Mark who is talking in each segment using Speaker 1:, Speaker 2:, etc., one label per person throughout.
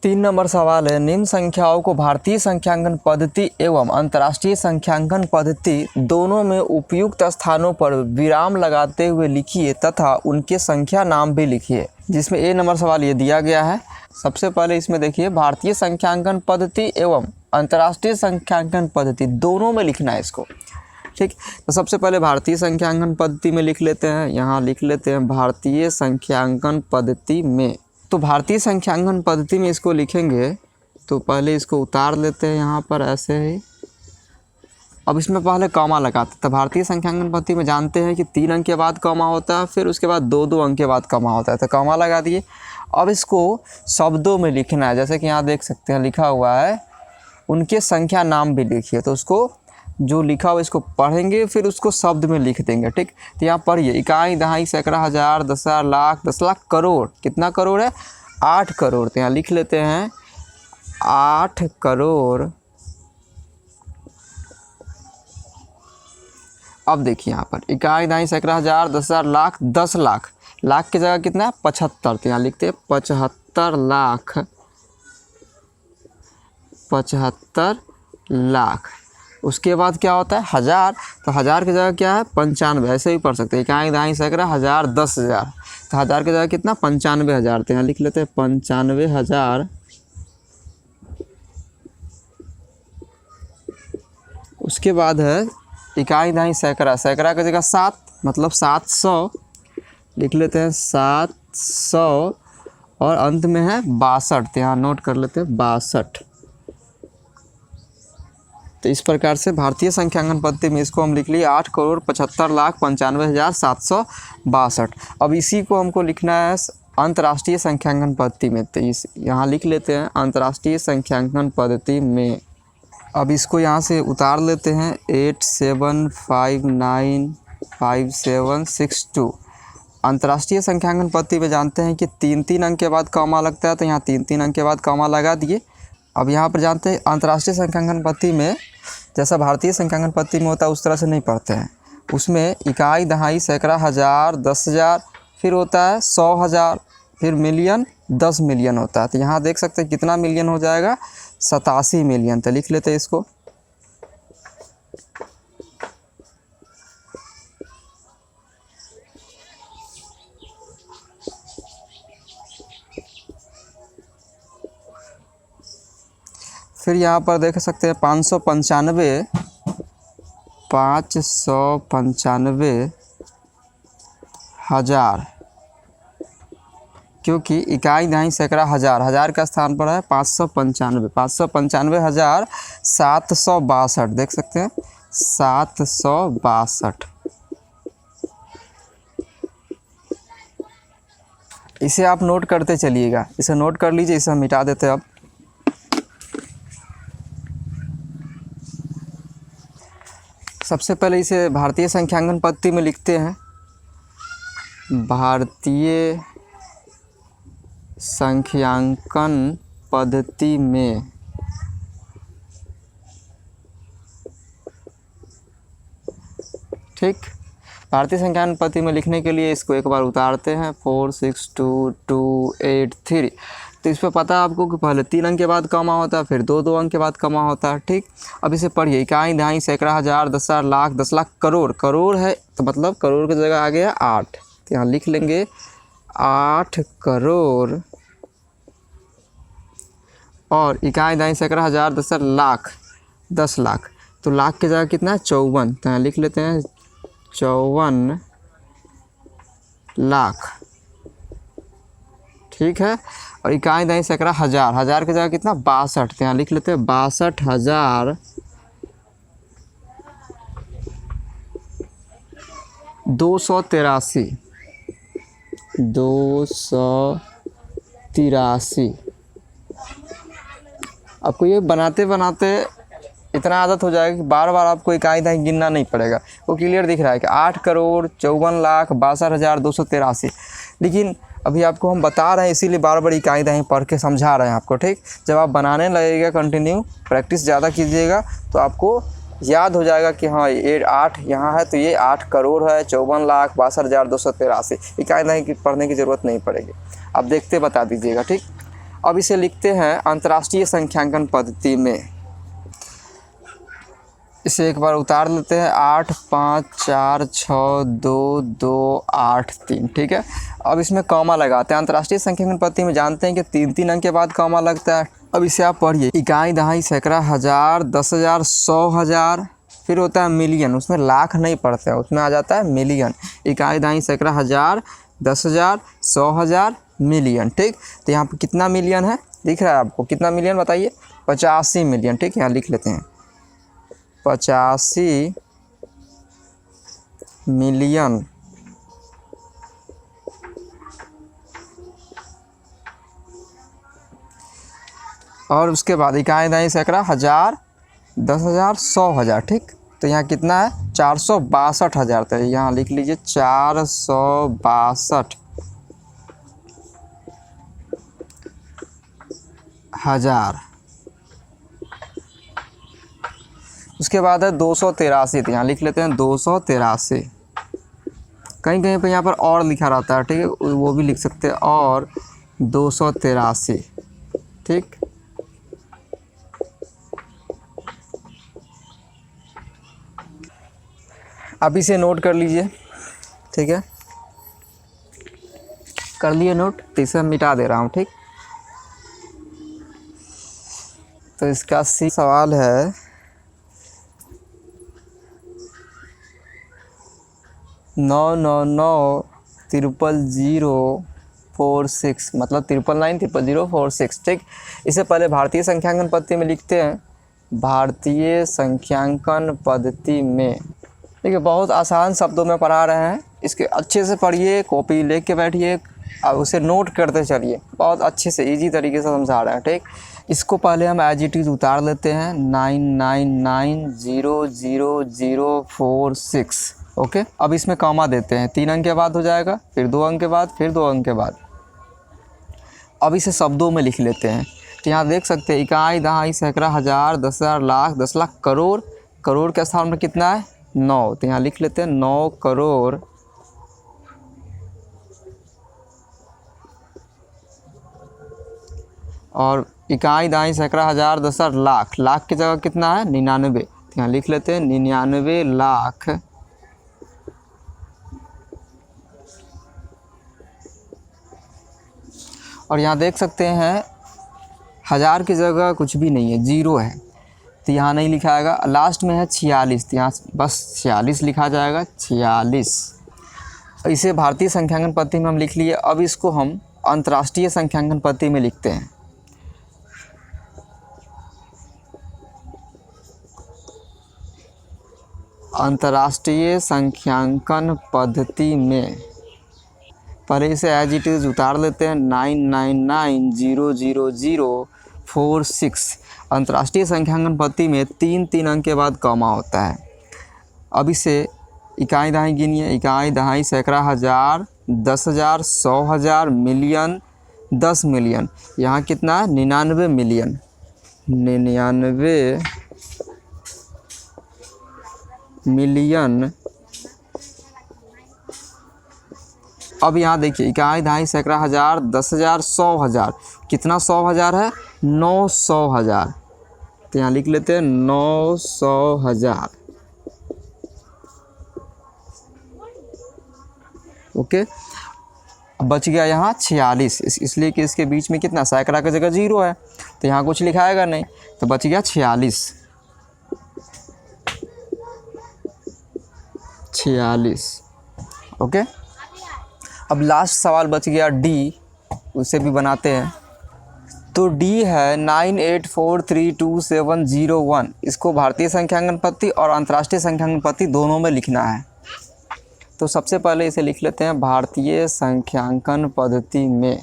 Speaker 1: 3 number सवाल है, निम्न संख्याओं को भारतीय संख्यांकन पद्धति एवं अंतर्राष्ट्रीय संख्यांकन पद्धति दोनों में उपयुक्त स्थानों पर विराम लगाते हुए लिखिए तथा उनके संख्या नाम भी लिखिए। जिसमें ए नंबर सवाल ये दिया गया है। सबसे पहले इसमें देखिए, भारतीय संख्यांकन पद्धति एवं अंतर्राष्ट्रीय संख्यांकन पद्धति दोनों में लिखना है इसको। ठीक, तो सबसे पहले भारतीय संख्यांकन पद्धति में लिख लेते हैं। यहाँ लिख लेते हैं भारतीय संख्यांकन पद्धति में। तो भारतीय संख्यांकन पद्धति में इसको लिखेंगे तो पहले इसको उतार लेते हैं यहाँ पर ऐसे ही। अब इसमें पहले कॉमा लगाते हैं। तो भारतीय संख्यांकन पद्धति में जानते हैं कि 3 अंक के बाद कॉमा होता है, फिर उसके बाद 2-2 अंक के बाद कॉमा होता है। तो कॉमा लगा दिए। अब इसको शब्दों में लिखना है, जैसे कि यहाँ देख सकते हैं लिखा हुआ है उनके संख्या नाम भी लिखिए। तो उसको जो लिखा हुआ इसको पढ़ेंगे, फिर उसको शब्द में लिख देंगे। ठीक, तो यहाँ पढ़िए, इकाई, दहाई, सैकड़ा, हजार, 10,000, लाख, 10 लाख, करोड़। कितना करोड़ है? 8 करोड़। तो यहाँ लिख लेते हैं 8 करोड़। अब देखिए यहाँ पर इकाई, दहाई, सैकड़ा, हजार, 10,000, लाख, 10 लाख। लाख की जगह कितना है? 75। तो यहाँ लिखते हैं 75 लाख। 75 लाख। उसके बाद क्या होता है? हजार। तो हजार की जगह क्या है? 95। ऐसे भी पढ़ सकते हैं, इकाई, दहाई, सैकड़ा, हजार, 10,000। तो हजार की जगह कितना? 95,000। तो यहाँ लिख लेते हैं 95,000। उसके बाद है इकाई, दहाई, सैकड़ा। सैकड़ा की जगह 7, मतलब 700। लिख लेते हैं 700 और अंत में है 62। तो यहाँ नोट कर लेते हैं 62। तो इस प्रकार से भारतीय संख्यांकन पद्धति में इसको हम लिख लिए 8 करोड़ 75 लाख 95,762। अब इसी को हमको लिखना है अंतर्राष्ट्रीय संख्यांकन पद्धति में। तो इस यहाँ लिख लेते हैं अंतर्राष्ट्रीय संख्यांकन पद्धति में। अब इसको यहाँ से उतार लेते हैं 87595762। अंतर्राष्ट्रीय संख्यांकन पद्धति में जानते हैं कि 3-3 अंक के बाद कॉमा लगता है। तो यहाँ 3-3 अंक के बाद कॉमा लगा दिए। अब यहाँ पर जानते हैं अंतर्राष्ट्रीय संख्यांकन पद्धति में जैसा भारतीय संख्यांकन पद्धति में होता है उस तरह से नहीं पढ़ते हैं। उसमें इकाई, दहाई, सैकड़ा, हजार, 10,000, फिर होता है 100,000, फिर मिलियन, 10 मिलियन होता है। तो यहाँ देख सकते हैं कितना मिलियन हो जाएगा? 87 मिलियन। तो लिख लेते हैं इसको। फिर यहाँ पर देख सकते हैं 595,000, क्योंकि इकाई, दहाई, सैकड़ा, हजार, हजार का स्थान पर है 595। 595,762। देख सकते हैं 762। इसे आप नोट करते चलिएगा। इसे नोट कर लीजिए। इसे हम मिटा देते हैं। अब सबसे पहले इसे भारतीय संख्यांकन पद्धति में लिखते हैं। भारतीय संख्यांकन पद्धति में ठीक, भारतीय संख्यांकन पद्धति में लिखने के लिए इसको एक बार उतारते हैं 462283। तो इस पर पता है आपको कि पहले 3 अंक के बाद कॉमा होता है, फिर 2-2 अंक के बाद कॉमा होता है। ठीक, अब इसे पढ़िए, इकाई, दहाई, सैकड़ा, हजार, 10,000, लाख, 10 लाख, करोड़। करोड़ है तो मतलब करोड़ की जगह आ गया 8। तो यहाँ लिख लेंगे 8 करोड़। और इकाई, दहाई, सैकड़ा, हजार, 10,000, लाख, 10 लाख। तो लाख की जगह कितना है? 54। तो यहाँ लिख लेते हैं 54 लाख। ठीक है। और इकाई, दहाई, सैकड़ा, हजार, हजार की जगह कितना? 62। तो यहाँ लिख लेते हैं 62,000 283। 283। आपको ये बनाते बनाते इतना आदत हो जाएगा कि बार बार आपको इकाई, दहाई गिनना नहीं पड़ेगा। वो क्लियर दिख रहा है कि 8 करोड़ 54 लाख 62,283। लेकिन अभी आपको हम बता रहे हैं, इसीलिए बार बार इकाई, दहाई पढ़ के समझा रहे हैं आपको। ठीक, जब आप बनाने लगेगा, कंटिन्यू प्रैक्टिस ज़्यादा कीजिएगा तो आपको याद हो जाएगा कि हाँ ये 8 यहाँ है तो ये 8 करोड़ है, 54 लाख 62,283। इकाई, दहाई की पढ़ने की ज़रूरत नहीं पड़ेगी। आप देखते बता दीजिएगा। ठीक, अब इसे लिखते हैं अंतर्राष्ट्रीय संख्यांकन पद्धति में। इसे एक बार उतार लेते हैं, 8 5 4 6 2 2 8 3, ठीक है। अब इसमें कॉमा लगाते हैं। अंतर्राष्ट्रीय संख्यांकन पद्धति में जानते हैं कि 3 अंक के बाद कॉमा लगता है। अब इसे आप पढ़िए, इकाई, दहाई, सैकड़ा, हज़ार, 10,000, 100,000, फिर होता है मिलियन। उसमें लाख नहीं पढ़ते हैं, उसमें आ जाता है मिलियन। इकाई, दहाई, सैकड़ा, हज़ार, 10,000, 100,000, मिलियन, ठीक। तो यहाँ पर कितना मिलियन है दिख रहा है आपको? कितना मिलियन बताइए? 85 मिलियन, ठीक है। यहाँ लिख लेते हैं 85 मिलियन। और उसके बाद इकाई, दहाई, सैकड़ा, हज़ार, 10,000, 100,000, ठीक। तो यहाँ कितना है? 462,000। तो यहाँ लिख लीजिए 462,000। उसके बाद है 283। तो यहाँ लिख लेते हैं 283। कहीं कहीं पे यहाँ पर और लिखा रहता है, ठीक है, वो भी लिख सकते हैं, और 283, ठीक। आप इसे नोट कर लीजिए, ठीक है। कर लिए नोट? तो इसे मिटा दे रहा हूँ, ठीक। तो इसका सी सवाल है, नौ 046, मतलब 9990046, ठीक। इससे पहले भारतीय संख्यांकन पद्धति में लिखते हैं, भारतीय संख्यांकन पद्धति में। देखिए बहुत आसान शब्दों में पढ़ा रहे हैं, इसके अच्छे से पढ़िए, कॉपी लेके बैठिए और उसे नोट करते चलिए। बहुत अच्छे से इजी तरीके से समझा रहे हैं, ठीक। इसको पहले हम एज इट इज़ उतार लेते हैं, 9990046, ओके। अब इसमें कॉमा देते हैं, 3 अंक के बाद हो जाएगा, फिर 2 अंक के बाद, फिर 2 अंक के बाद। अब इसे शब्दों में लिख लेते हैं। तो यहाँ देख सकते हैं, इकाई, दहाई, सैकड़ा, हज़ार, 10,000, लाख, 10 लाख, करोड़। करोड़ के स्थान में कितना है? 9। तो यहाँ लिख लेते हैं 9 करोड़। और इकाई, दहाई, सैकड़ा, हज़ार, 10,000, लाख। लाख की जगह कितना है? 99। तो यहाँ लिख लेते हैं 99 लाख। और यहाँ देख सकते हैं हज़ार की जगह कुछ भी नहीं है, 0 है, तो यहाँ नहीं लिखा आएगा। लास्ट में है 46, तो यहाँ बस 46 लिखा जाएगा, 46। इसे भारतीय संख्यांकन पद्धति में हम लिख लिए। अब इसको हम अंतर्राष्ट्रीय संख्यांकन पद्धति में लिखते हैं। अंतर्राष्ट्रीय संख्यांकन पद्धति में पहले इसे एज इट इज़ उतार लेते हैं, 999000046। अंतर्राष्ट्रीय संख्यांकन पद्धति में 3 अंक के बाद कॉमा होता है। अब इसे इकाई, दहाई गिनिए, इकाई, दहाई, सैकड़ा, हज़ार, 10,000, 100,000, मिलियन, 10 मिलियन। यहाँ कितना है? 99 मिलियन। 99 मिलियन। अब यहाँ देखिए, इकाई, दहाई, सैकड़ा, हज़ार, 10,000, 100,000। कितना 100,000 है? 900,000। तो यहाँ लिख लेते हैं 900,000, ओके। अब बच गया यहाँ 46, इसलिए कि इसके बीच में कितना? सैकड़ा की जगह 0 है, तो यहाँ कुछ लिखाएगा नहीं, तो बच गया 46। 46, ओके। अब लास्ट सवाल बच गया डी, उसे भी बनाते हैं। तो डी है 98432701। इसको भारतीय संख्यांकन पद्धति और अंतर्राष्ट्रीय संख्यांकन पद्धति दोनों में लिखना है। तो सबसे पहले इसे लिख लेते हैं भारतीय संख्यांकन पद्धति में।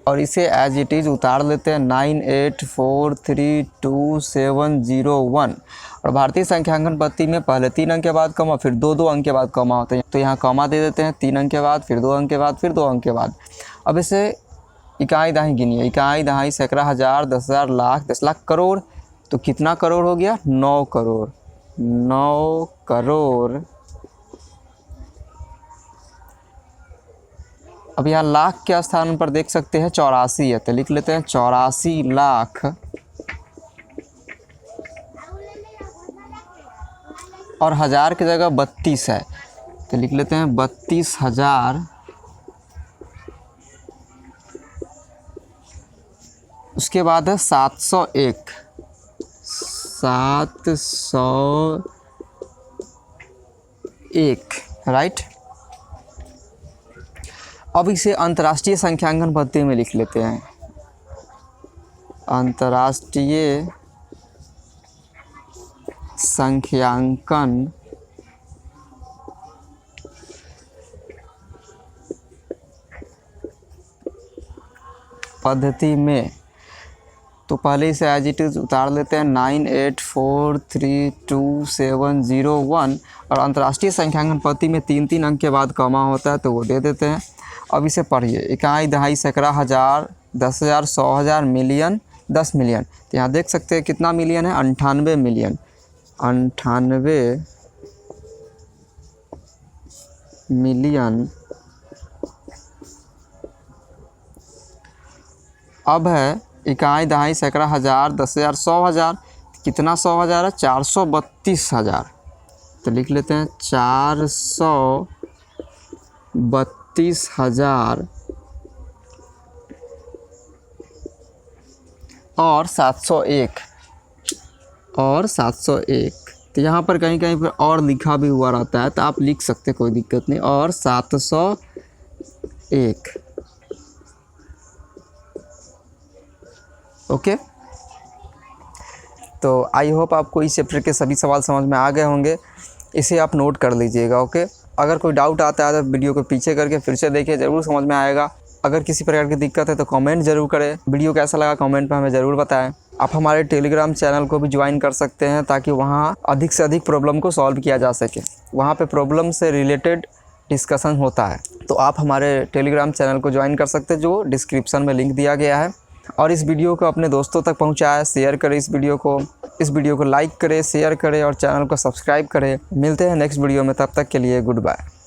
Speaker 1: और इसे एज इट इज़ उतार लेते हैं, 98432701। और भारतीय संख्यांकन पद्धति में पहले 3 अंक के बाद कॉमा, फिर 2 अंक के बाद कॉमा होते हैं। तो यहाँ कॉमा दे देते हैं, 3 अंक के बाद, फिर 2 अंक के बाद, फिर 2 अंक के बाद। अब इसे इकाई, दहाई गिनिए, इकाई, दहाई, सैकड़ा, हज़ार, 10,000, लाख, 10 लाख, करोड़। तो कितना करोड़ हो गया? 9 करोड़। 9 करोड़, अब यहाँ लाख के स्थान पर देख सकते हैं 84 है, तो लिख लेते हैं 84 लाख और हज़ार की जगह 32 है, तो लिख लेते हैं 32,000। उसके बाद है 701, 701, राइट। अब इसे अंतर्राष्ट्रीय संख्यांकन पद्धति में लिख लेते हैं। अंतर्राष्ट्रीय संख्यांकन पद्धति में, तो पहले इसे एज इट इज़ उतार लेते हैं 98432701, और अंतर्राष्ट्रीय संख्यांकन पद्धति में 3 अंक के बाद कॉमा होता है तो वो दे देते हैं। अब इसे पढ़िए, इकाई, दहाई, सैकड़ा, हज़ार, 10,000, 100,000, मिलियन, 10 मिलियन। तो यहाँ देख सकते हैं कितना मिलियन है, 98 मिलियन, 98 मिलियन। अब है इकाई, दहाई, सैकड़ा, हज़ार, 10,000, 100,000, कितना 100,000 है, 432,000, तो लिख लेते हैं 432,000 और 701, और 701। तो यहाँ पर कहीं कहीं पर और लिखा भी हुआ रहता है, तो आप लिख सकते, कोई दिक्कत नहीं, और 701, ओके। तो आई होप आपको इस चैप्टर के सभी सवाल समझ में आ गए होंगे, इसे आप नोट कर लीजिएगा, ओके। अगर कोई डाउट आता है तो वीडियो को पीछे करके फिर से देखिए, ज़रूर समझ में आएगा। अगर किसी प्रकार की दिक्कत है तो कमेंट ज़रूर करें। वीडियो कैसा लगा कमेंट में हमें ज़रूर बताएं। आप हमारे टेलीग्राम चैनल को भी ज्वाइन कर सकते हैं, ताकि वहाँ अधिक से अधिक प्रॉब्लम को सॉल्व किया जा सके। वहाँ पे प्रॉब्लम से रिलेटेड डिस्कशन होता है, तो आप हमारे टेलीग्राम चैनल को ज्वाइन कर सकते हैं, जो डिस्क्रिप्शन में लिंक दिया गया है। और इस वीडियो को अपने दोस्तों तक पहुँचाएं, शेयर करें इस वीडियो को लाइक करें, शेयर करें और चैनल को सब्सक्राइब करें। मिलते हैं नेक्स्ट वीडियो में, तब तक के लिए गुड बाय।